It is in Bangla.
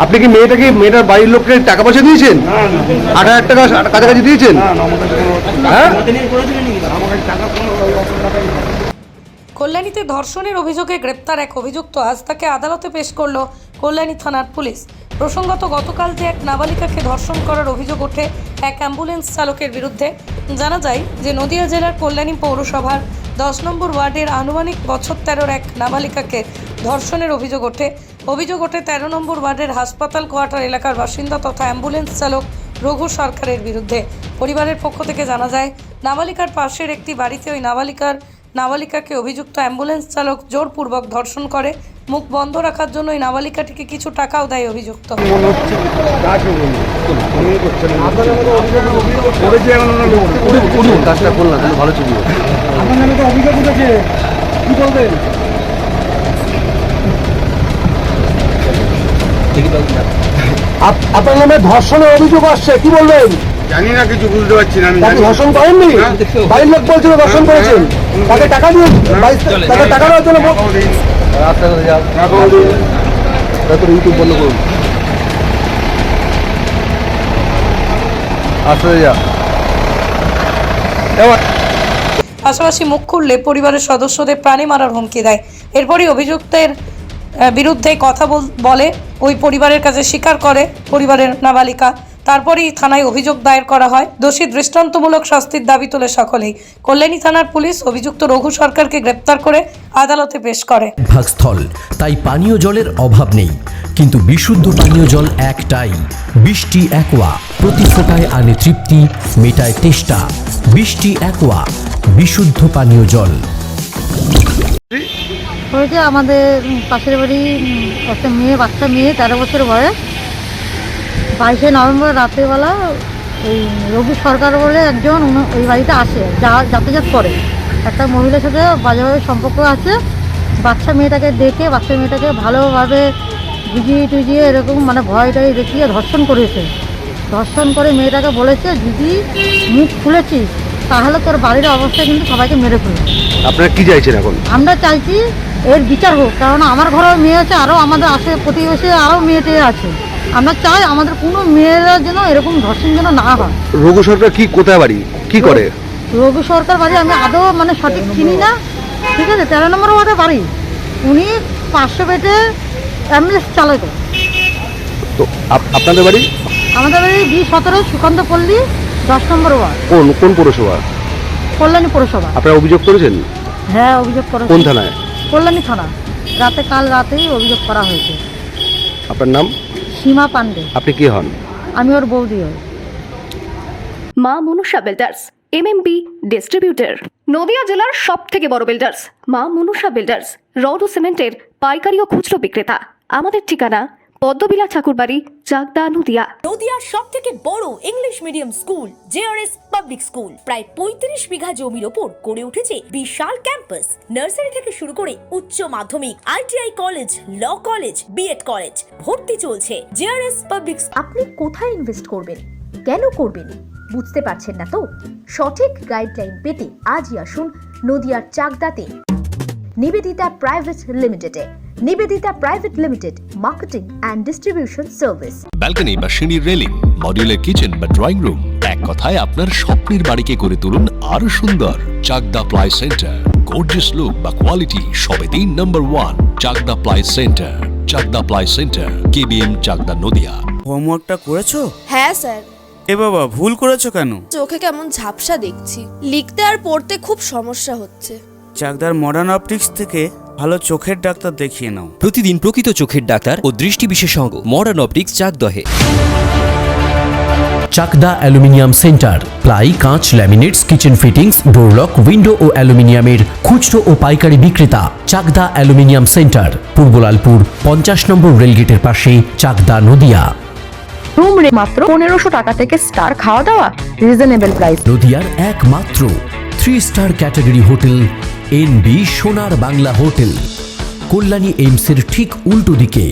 আপনি কি মেয়েটার বাড়ির লোককে টাকা পয়সা দিয়েছেন? 8,000 টাকা কাছাকাছি দিয়েছেন? হ্যাঁ, কল্যাণীতে ধর্ষণের অভিযোগে গ্রেপ্তার এক অভিযুক্ত আজ তাকে আদালতে পেশ করল কল্যাণী থানার পুলিশ। প্রসঙ্গত গতকাল যে এক নাবালিকাকে ধর্ষণ করার অভিযোগ ওঠে এক অ্যাম্বুলেন্স চালকের বিরুদ্ধে। জানা যায় যে নদিয়া জেলার কল্যাণী পৌরসভার 10 নম্বর ওয়ার্ডের আনুমানিক বছর 13-র এক নাবালিকাকে ধর্ষণের অভিযোগ ওঠে 13 নম্বর ওয়ার্ডের হাসপাতাল কোয়ার্টার এলাকার বাসিন্দা তথা অ্যাম্বুলেন্স চালক রঘু সরকারের বিরুদ্ধে। পরিবারের পক্ষ থেকে জানা যায় নাবালিকার পাশের একটি বাড়িতে ওই নাবালিকাকে অভিযুক্ত অ্যাম্বুলেন্স চালক জোরপূর্বক ধর্ষণ করে। মুখ বন্ধ রাখার জন্য ওই নাবালিকাটিকে কিছু টাকাও দেয় অভিযুক্ত। কাজটা করলাম ভালো ছবি। আপনার নামে ধর্ষণের অভিযোগ আসছে, কি বলবেন? জানি না, কিছু বুঝতে পারছি না। তাকে ধর্ষণ করেননি? বাড়ির লোক বলছিল ধর্ষণ করেছেন। তাকে টাকা দিয়ে তাকে টাকা দেওয়ার জন্য ইউটিউব বন্ধ করুন। পাশাপাশি মুখ খুললে পরিবারের সদস্যদের প্রাণে মারার হুমকি দেয়। এরপরই অভিযুক্তের বিরুদ্ধে কথা বলে ওই পরিবারের কাছে স্বীকার করে পরিবারের নাবালিকা। তারপরেই থানায় অভিযোগ দায়ের করা হয়। দোষী দৃষ্টান্তমূলক শাস্তির দাবি তোলে সকলেই। কল্যাণী থানার পুলিশ অভিযুক্ত রঘু সরকারকে গ্রেপ্তার করে আদালতে পেশ করে। ভাগস্থল, তাই পানীয় জলের অভাব নেই, কিন্তু বিশুদ্ধ পানীয় জল একটাই, বৃষ্টি অ্যাকোয়া। প্রতি ফোঁটায় আনে তৃপ্তি, মেটায় তেষ্টা। বৃষ্টি অ্যাকোয়া, বিশুদ্ধ পানীয় জল। হয়েছে আমাদের পাশের বাড়ি একটা বাচ্চা মেয়ে 13 বছর বয়স। 22শে নভেম্বর রাত্রিবেলা ওই রঘু সরকার বলে একজন ওই বাড়িতে আসে, যাতায়াত করে। একটা মহিলার সাথে বাজেভাবে সম্পর্ক আছে। বাচ্চা মেয়েটাকে দেখে বাচ্চা মেয়েটাকে ভালোভাবে বুঝিয়ে এরকম মানে ভয়টাই দেখিয়ে ধর্ষণ করেছে। ধর্ষণ করে মেয়েটাকে বলেছে, যদি মুখ খুলেছিস তাহলে তোর বাড়ির অবস্থা কিন্তু সবাইকে মেরে ফেলবে। আপনারা কি চাইছেন এখন? আমরা চাইছি এর বিচার হোক, কারণ আমার ঘরেও মেয়ে আছে, আরও আমাদের আশে প্রতিবেশী আরও মেয়েটে আছে। আমরা চাই আমাদের কোনো মেয়েরা যেন এরকম ধর্ষণ যেন না হয়। রঘু সরকার কি কোথায় বাড়ি, কি করে? রঘু সরকার বাড়ি আমি আদৌ মানে সঠিক চিনি না, ঠিক আছে। 13 নম্বর ওয়ার্ডে বাড়ি। উনি 500 বেডে অ্যাম্বুলেন্স চালক। তো আপনাদের বাড়ি? আমাদের বাড়ি B17 সুকান্ত পল্লী 10 নম্বর ওয়ার্ড। কোন পৌরসভা? কল্যাণী পৌরসভা। আপনারা অভিযোগ করেছেন? হ্যাঁ, অভিযোগ করেছি। কোন থানায়? কল্যাণী থানা। কাল রাতেই অভিযোগ করা হয়েছে। আপনার নাম? সীমা পান্ডে। আপনি কি হন? আমি ওর বৌদি হই। মা Manusha builders, MMB distributor, Nadia জেলার সবথেকে বড় বিল্ডার্স। মা মনুষা বিল্ডার্স রড ও সিমেন্টের পাইকারি ও খুচরো বিক্রেতা। আমাদের ঠিকানা পদ্মবিলা ঠাকুরবাড়ি, চাকদা, নদিয়া। নদিয়ার সবথেকে বড় English medium school JRS public school প্রায় 35 বিঘা জমির ওপর গড়ে উঠেছে বিশাল ক্যাম্পাস। নার্সারি থেকে শুরু করে উচ্চ মাধ্যমিক, ITI college, law college, BEd college ভর্তি চলছে। JRS public. আপনি কোথায় ইনভেস্ট করবেন, কেন করবেন বুঝতে পারছেন না তো? সঠিক গাইডলাইন পেতে আজই আসুন নদিয়ার চাকদাতে নিবেদিতা প্রাইভেট লিমিটেডে। Nivedita private limited, marketing and distribution service. Balcony বা সিঁড়ির রেলিং, মডিউলার কিচেন বা ড্রয়িং রুম, এক কথায় আপনার স্বপ্নের বাড়িকে করে তুলুন আরো সুন্দর। Chakdah ply centre, gorgeous look বা কোয়ালিটি সবে 3 number 1 Chakdah ply centre. Chakdah ply centre, KBM, Chakdah, Nadia. হোমওয়ার্কটা করেছো? হ্যাঁ স্যার। এ বাবা, ভুল করেছো কেন? চোখে কেমন ঝাপসা দেখছি, লিখতে আর পড়তে খুব সমস্যা হচ্ছে। চাকদার মডার্ন অপটিক্স থেকে ভালো চোখের ডাক্তার দেখিয়ে নাও। প্রতিদিন প্রকৃত চোখের ডাক্তার ও দৃষ্টি বিশেষজ্ঞ মডার্ন অপটিক্স, চাকদহে। চাকদা অ্যালুমিনিয়াম সেন্টার, প্লাই, কাঁচ, laminates, kitchen fittings, door lock, window ও অ্যালুমিনিয়ামের খুচরো ও পাইকারি বিক্রেতা। Chakdah aluminium centre, Purbalalpur 50 number রেলগেটের পাশে, চাকদা, নদিয়া। রুম রে মাত্র 1500 টাকা থেকে স্টার, খাওয়া দাওয়া রিজনেবল প্রাইস। নদিয়ার একমাত্র 3 স্টার ক্যাটাগরি হোটেল NB সোনার বাংলা হোটেল, কল্যাণী এইমসের ঠিক উল্টো দিকে।